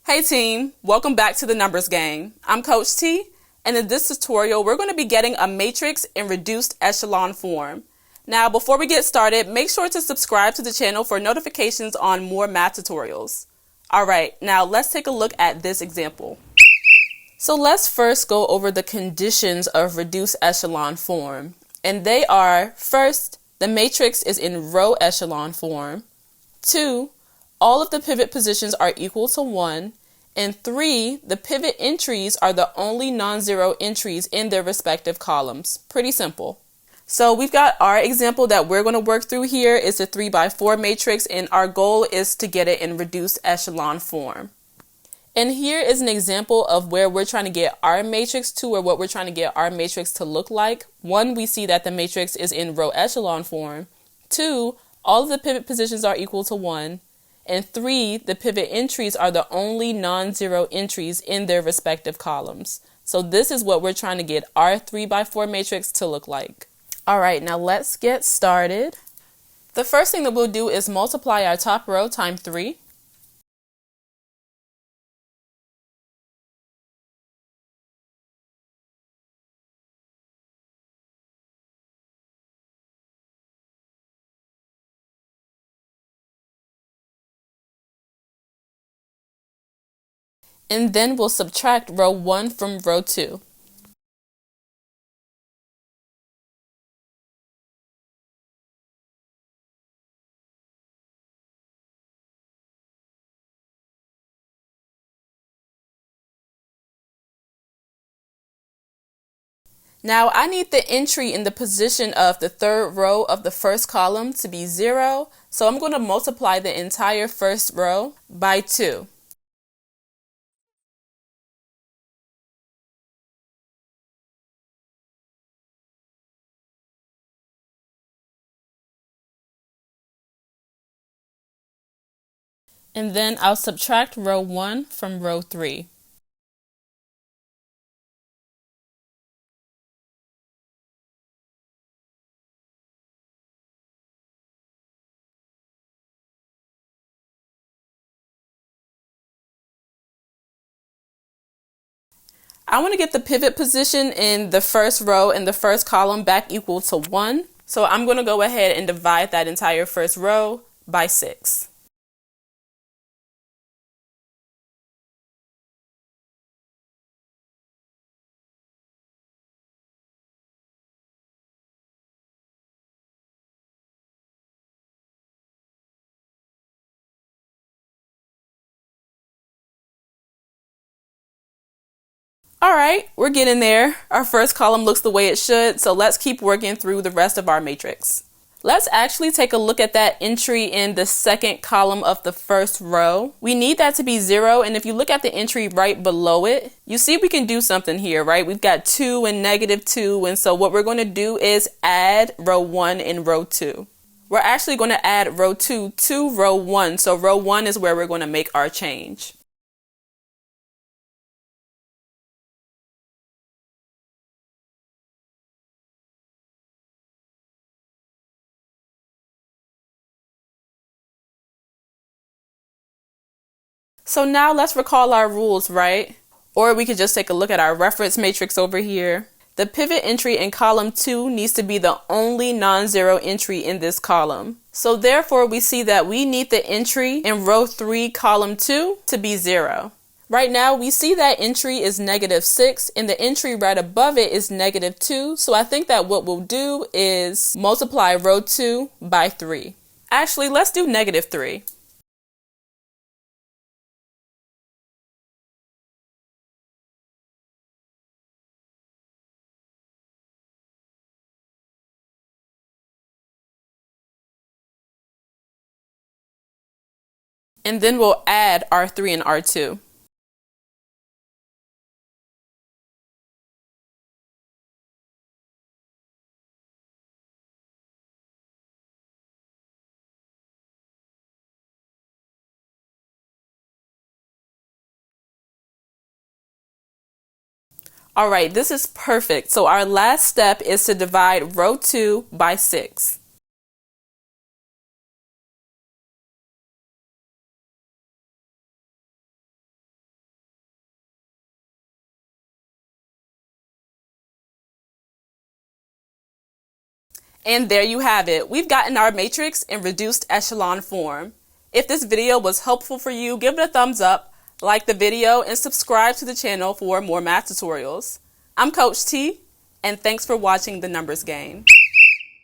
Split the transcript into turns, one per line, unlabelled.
Hey team, welcome back to the numbers game. I'm Coach T, and in this tutorial, we're going to be getting a matrix in reduced echelon form. Now, before we get started, make sure to subscribe to the channel for notifications on more math tutorials. All right, now let's take a look at this example. So let's first go over the conditions of reduced echelon form. And they are, first, the matrix is in row echelon form. 2, all of the pivot positions are equal to 1. And 3, the pivot entries are the only non-zero entries in their respective columns. Pretty simple. So we've got our example that we're going to work through here is a 3x4 matrix, and our goal is to get it in reduced echelon form. And here is an example of where we're trying to get our matrix to, or what we're trying to get our matrix to look like. 1, we see that the matrix is in row echelon form. 2, all of the pivot positions are equal to 1. And 3, the pivot entries are the only non-zero entries in their respective columns. So this is what we're trying to get our 3x4 matrix to look like. All right, now let's get started. The first thing that we'll do is multiply our top row times 3. And then we'll subtract row 1 from row 2. Now I need the entry in the position of the third row of the first column to be 0, so I'm going to multiply the entire first row by 2. And then I'll subtract row 1 from row 3. I want to get the pivot position in the first row and the first column back equal to 1. So I'm going to go ahead and divide that entire first row by 6. All right, we're getting there. Our first column looks the way it should, so let's keep working through the rest of our matrix. Let's actually take a look at that entry in the second column of the first row. We need that to be 0, and if you look at the entry right below it, you see we can do something here, right? We've got 2 and -2, and so what we're going to do is add row 1 and row 2. We're actually going to add row 2 to row 1, so row 1 is where we're going to make our change. So now let's recall our rules, right? Or we could just take a look at our reference matrix over here. The pivot entry in column 2 needs to be the only non-zero entry in this column. So therefore we see that we need the entry in row 3, column 2 to be 0. Right now we see that entry is -6 and the entry right above it is -2. So I think that what we'll do is multiply row 2 by 3. Actually, let's do -3. And then we'll add R3 and R2. All right, this is perfect. So our last step is to divide row 2 by 6. And there you have it. We've gotten our matrix in reduced echelon form. If this video was helpful for you, give it a thumbs up, like the video, and subscribe to the channel for more math tutorials. I'm Coach T, and thanks for watching The Numbers Game.